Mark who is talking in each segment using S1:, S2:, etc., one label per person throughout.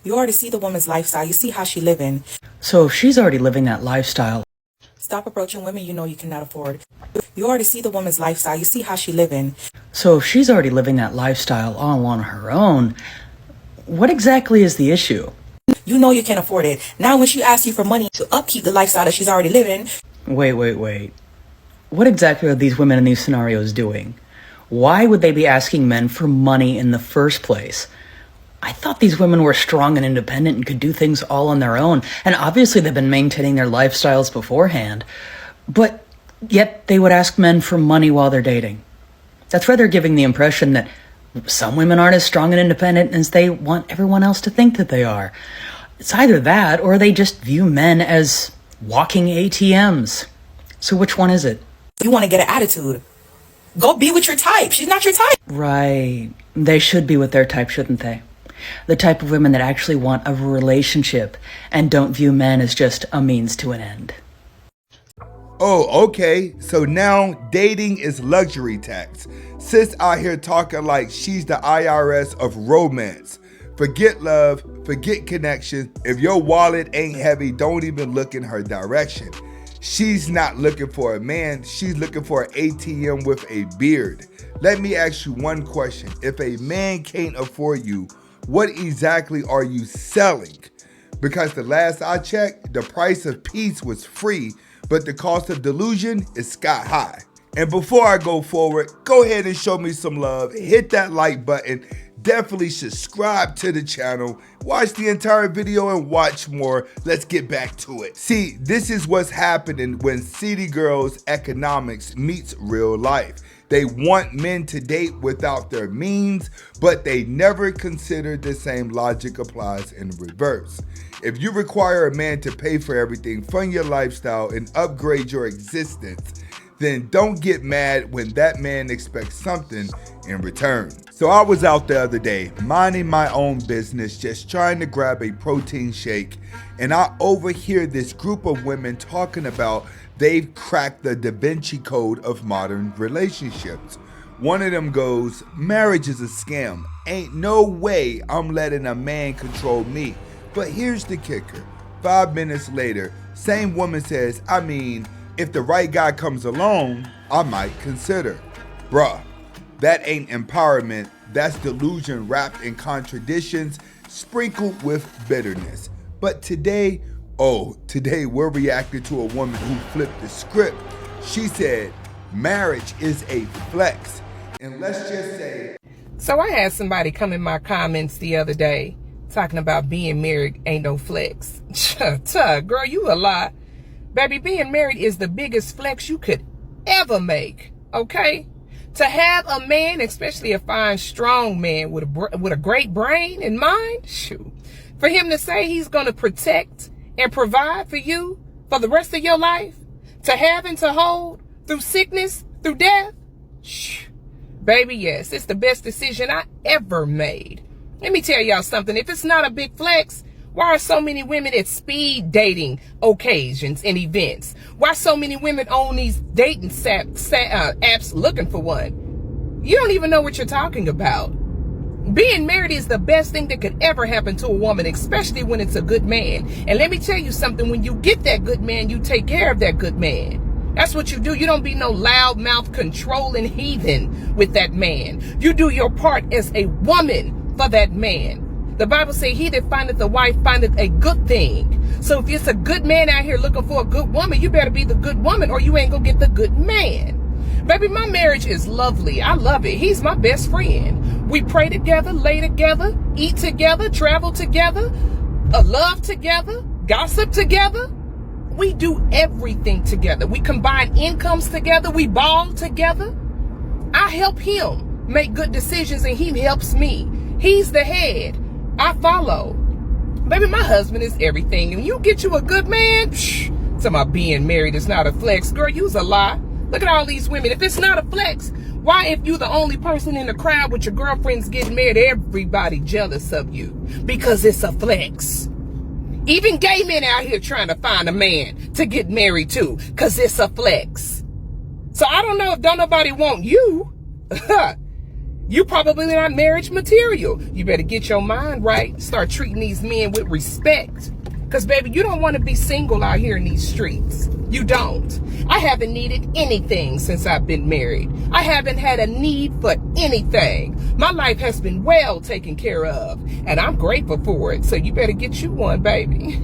S1: You already see the woman's lifestyle. You see how she living.
S2: So if she's already living that lifestyle,
S1: Stop approaching women you know you cannot afford. You already see the woman's lifestyle. You see how she living.
S2: so if she's already living that lifestyle all on her own, what exactly is the issue?
S1: You know you can't afford it. Now when she asks you for money to upkeep the lifestyle that she's already living,
S2: Wait. What exactly are these women in these scenarios doing? Why would they be asking men for money in the first place? I thought these women were strong and independent and could do things all on their own, and obviously they've been maintaining their lifestyles beforehand. But yet they would ask men for money while they're dating. That's rather giving the impression that some women aren't as strong and independent as they want everyone else to think that they are. It's either that or they just view men as walking ATMs. So which one is it?
S1: you want to get an attitude. Go be with your type. She's not your type.
S2: Right. They should be with their type, shouldn't they? The type of women that actually want a relationship and don't view men as just a means to an end.
S3: Oh, okay. So now dating is luxury tax. Sis out here talking like she's the IRS of romance. Forget love, forget connection. If your wallet ain't heavy, don't even look in her direction. She's not looking for a man, she's looking for an ATM with a beard. Let me ask you one question. If a man can't afford you, what exactly are you selling? Because the last I checked, the price of peace was free, but the cost of delusion is sky high. And before I go forward, go ahead and show me some love. Hit that like button. Definitely subscribe to the channel. Watch the entire video and watch more. Let's get back to it. See, this is what's happening when city girls economics meets real life. They want men to date without their means, but they never consider the same logic applies in reverse. If you require a man to pay for everything, fund your lifestyle, and upgrade your existence, then don't get mad when that man expects something in return. So I was out the other day, minding my own business, just trying to grab a protein shake, and I overhear this group of women talking about they've cracked the Da Vinci Code of modern relationships. One of them goes, marriage is a scam. Ain't no way I'm letting a man control me. But here's the kicker. 5 minutes later, same woman says, I mean, if the right guy comes along, I might consider. Bruh, that ain't empowerment. That's delusion wrapped in contradictions, sprinkled with bitterness. But today we're reacting to a woman who flipped the script. She said, marriage is a flex. And let's just say.
S4: So I had somebody come in my comments the other day talking about being married ain't no flex. Girl, you a lie. Baby, being married is the biggest flex you could ever make, okay? To have a man, especially a fine, strong man with a great brain and mind, shoot. For him to say he's going to protect and provide for you for the rest of your life, to have and to hold through sickness, through death, baby, yes, it's the best decision I ever made. Let me tell y'all something. If it's not a big flex, why are so many women at speed dating occasions and events? Why so many women on these dating apps looking for one? You don't even know what you're talking about. Being married is the best thing that could ever happen to a woman, especially when it's a good man. And let me tell you something, when you get that good man, you take care of that good man. That's what you do. You don't be no loudmouth controlling heathen with that man. You do your part as a woman for that man. The Bible says, he that findeth a wife findeth a good thing. So if it's a good man out here looking for a good woman, you better be the good woman or you ain't gonna get the good man. Baby, my marriage is lovely. I love it. He's my best friend. We pray together, lay together, eat together, travel together, love together, gossip together. We do everything together. We combine incomes together. We ball together. I help him make good decisions and he helps me. He's the head. I follow. Baby, my husband is everything. And you get you a good man, to my being married is not a flex. Girl, you's a lie. Look at all these women. If it's not a flex, why, if you're the only person in the crowd with your girlfriends getting married, everybody jealous of you? Because it's a flex. Even gay men out here trying to find a man to get married to, because it's a flex. So I don't know if don't nobody want you. You probably not marriage material. You better get your mind right. Start treating these men with respect. Because, baby, you don't want to be single out here in these streets. You don't. I haven't needed anything since I've been married. I haven't had a need for anything. My life has been well taken care of. And I'm grateful for it. So you better get you one, baby.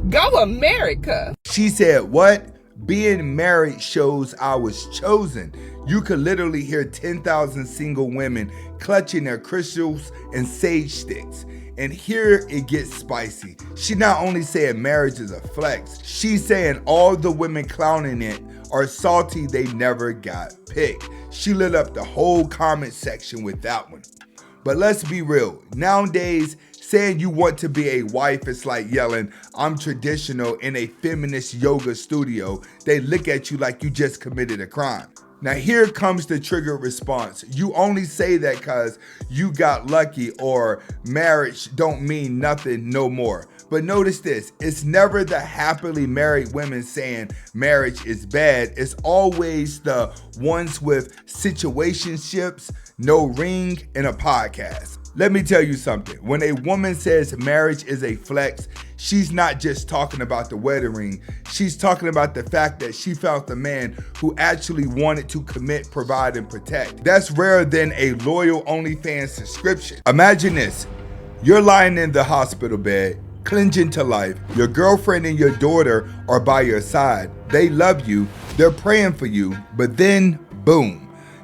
S4: Go America.
S3: She said, what? Being married shows I was chosen. You could literally hear 10,000 single women clutching their crystals and sage sticks. And here it gets spicy. She not only saying marriage is a flex, she's saying all the women clowning it are salty they never got picked. She lit up the whole comment section with that one. But let's be real, nowadays, saying you want to be a wife is like yelling, I'm traditional in a feminist yoga studio. They look at you like you just committed a crime. Now here comes the trigger response. You only say that because you got lucky or marriage don't mean nothing no more. But notice this, it's never the happily married women saying marriage is bad. It's always the ones with situationships, no ring, and a podcast. Let me tell you something. When a woman says marriage is a flex, she's not just talking about the wedding ring. She's talking about the fact that she found the man who actually wanted to commit, provide, and protect. That's rarer than a loyal OnlyFans subscription. Imagine this. You're lying in the hospital bed, clinging to life. Your girlfriend and your daughter are by your side. They love you. They're praying for you. But then, boom.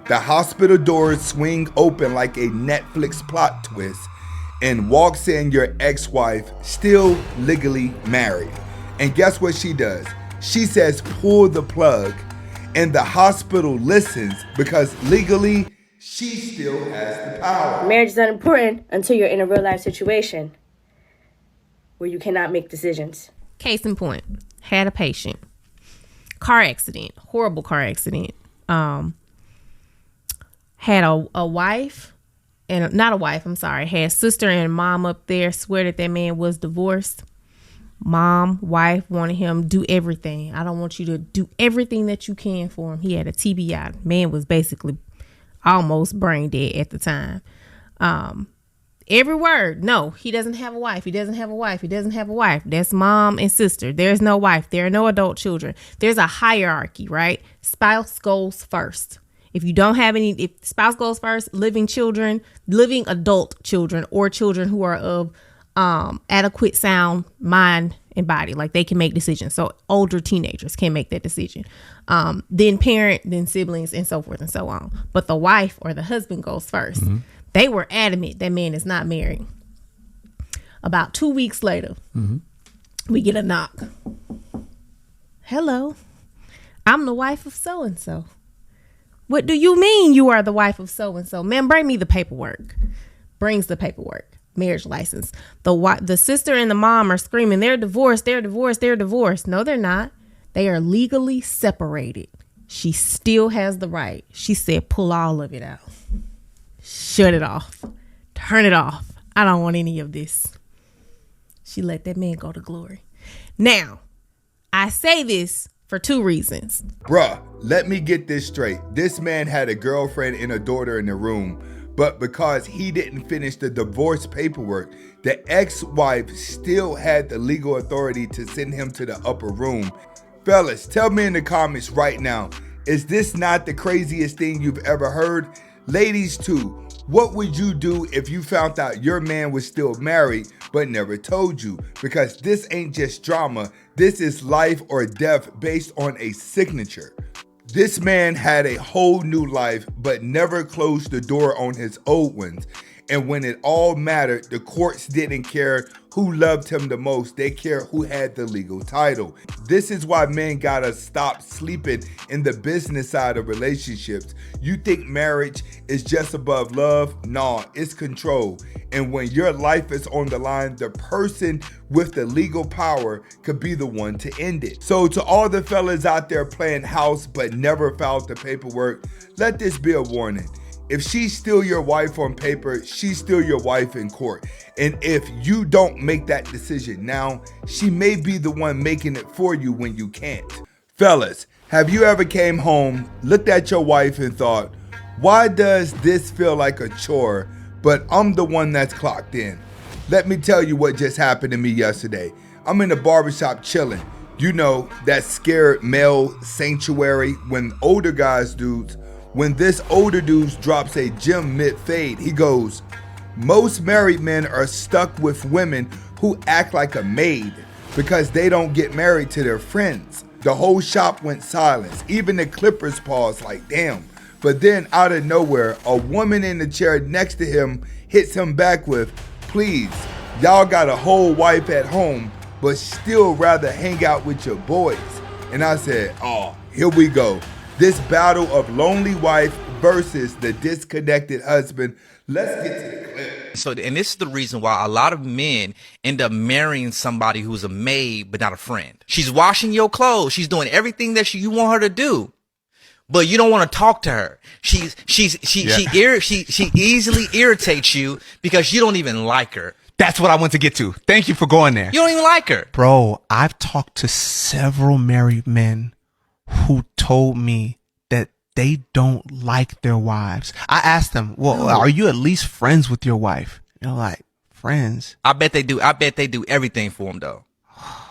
S3: The hospital doors swing open like a Netflix plot twist, and walks in your ex-wife, still legally married. And guess what she does? She says, pull the plug, and the hospital listens because legally, she still has the power.
S5: Marriage is not important until you're in a real life situation where you cannot make decisions.
S6: Case in point, had a patient. Car accident, horrible car accident. Had a wife, and not a wife, I'm sorry, had sister and mom up there swear that man was divorced. Mom, wife wanted him to do everything. I don't want you to do everything that you can for him. He had a TBI. Man was basically almost brain dead at the time. Every word, no, he doesn't have a wife. He doesn't have a wife. He doesn't have a wife. That's mom and sister. There's no wife. There are no adult children. There's a hierarchy, right? Spouse goes first. If you don't have any, if spouse goes first, living adult children or children who are of adequate sound mind and body, like they can make decisions. So older teenagers can make that decision. Then parent, then siblings, and so forth and so on. But the wife or the husband goes first. Mm-hmm. They were adamant that man is not married. About 2 weeks later, we get a knock. Hello, I'm the wife of so-and-so. What do you mean you are the wife of so-and-so? Man, bring me the paperwork. Brings the paperwork. Marriage license. The sister and the mom are screaming, they're divorced, they're divorced, they're divorced. No, they're not. They are legally separated. She still has the right. She said, pull all of it out. Shut it off. Turn it off. I don't want any of this. She let that man go to glory. Now, I say this for 2 reasons.
S3: Bruh, let me get this straight. This man had a girlfriend and a daughter in the room, but because he didn't finish the divorce paperwork, the ex-wife still had the legal authority to send him to the upper room. Fellas, tell me in the comments right now, is this not the craziest thing you've ever heard? Ladies too, what would you do if you found out your man was still married but never told you? Because this ain't just drama, this is life or death based on a signature. This man had a whole new life but never closed the door on his old ones. And when it all mattered, the courts didn't care who loved him the most. They cared who had the legal title. This is why men gotta stop sleeping in the business side of relationships. You think marriage is just above love? Nah, it's control. And when your life is on the line, the person with the legal power could be the one to end it. So to all the fellas out there playing house but never filed the paperwork, let this be a warning. If she's still your wife on paper, she's still your wife in court. And if you don't make that decision now, she may be the one making it for you when you can't. Fellas, have you ever came home, looked at your wife and thought, Why does this feel like a chore, but I'm the one that's clocked in? Let me tell you what just happened to me yesterday. I'm in the barbershop chilling. You know, that scared male sanctuary when older guys dudes, when this older dude drops a gym mid-fade, he goes, most married men are stuck with women who act like a maid because they don't get married to their friends. The whole shop went silent. Even the Clippers paused like, damn. But then out of nowhere, a woman in the chair next to him hits him back with, please, y'all got a whole wife at home, but still rather hang out with your boys. And I said, oh, here we go. This battle of lonely wife versus the disconnected husband. Let's get to the clip.
S7: So, and this is the reason why a lot of men end up marrying somebody who's a maid but not a friend. She's washing your clothes. She's doing everything that you want her to do, but you don't want to talk to her. She easily irritates you because you don't even like her.
S8: That's what I want to get to. Thank you for going there.
S7: You don't even like her.
S8: Bro, I've talked to several married men who told me that they don't like their wives. I asked them, well, are you at least friends with your wife? They're like, friends?
S7: I bet they do. I bet they do everything for them, though.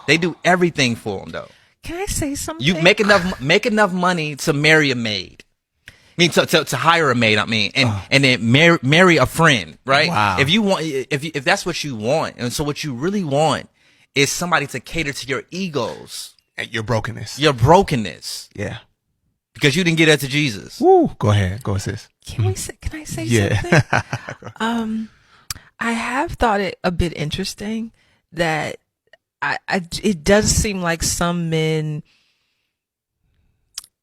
S7: They do everything for them, though.
S4: Can I say something?
S7: You make enough money to marry a maid. I mean, to hire a maid. I mean, and then marry a friend, right?
S8: Wow.
S7: If you want, if that's what you want, and so what you really want is somebody to cater to your egos,
S8: And your brokenness.
S7: your brokenness,
S8: Yeah.
S7: because you didn't get that to Jesus.
S8: Woo. Go ahead. Go, sis.
S9: Can I say
S8: Yeah.
S9: something? I have thought it a bit interesting that it does seem like some men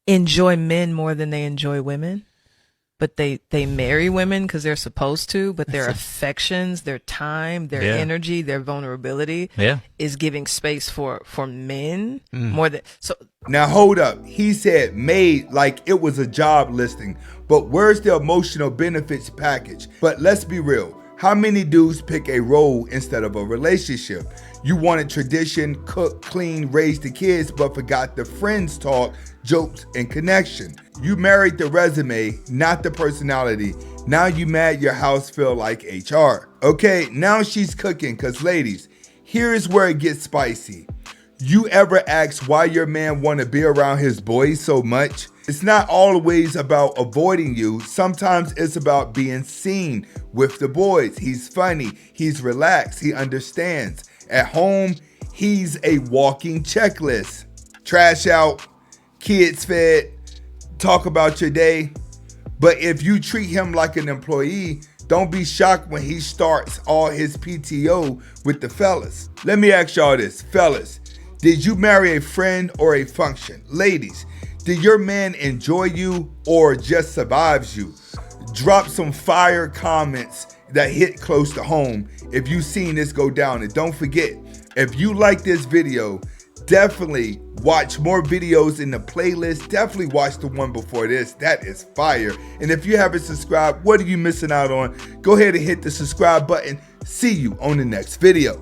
S9: enjoy men more than they enjoy women, but they marry women because they're supposed to, but their affections, their time, their energy, their vulnerability is giving space for men more than so.
S3: Now hold up. He said Maid like it was a job listing, but where's the emotional benefits package? But let's be real. How many dudes pick a role instead of a relationship? You wanted tradition, cook, clean, raise the kids, but forgot the friends talk, jokes, and connection. You married the resume, not the personality. Now you mad your house feel like HR. Okay, now she's cooking, cause ladies, here's where it gets spicy. You ever ask why your man wanna be around his boys so much? It's not always about avoiding you. Sometimes it's about being seen with the boys. He's funny, he's relaxed, he understands. At home, he's a walking checklist. Trash out, kids fed, talk about your day. But if you treat him like an employee, don't be shocked when he starts all his PTO with the fellas. Let me ask y'all this, fellas. Did you marry a friend or a function? Ladies, did your man enjoy you or just survives you? Drop some fire comments that hit close to home if you've seen this go down. And don't forget, if you like this video, definitely watch more videos in the playlist. Definitely watch the one before this. That is fire. And if you haven't subscribed, what are you missing out on? Go ahead and hit the subscribe button. See you on the next video.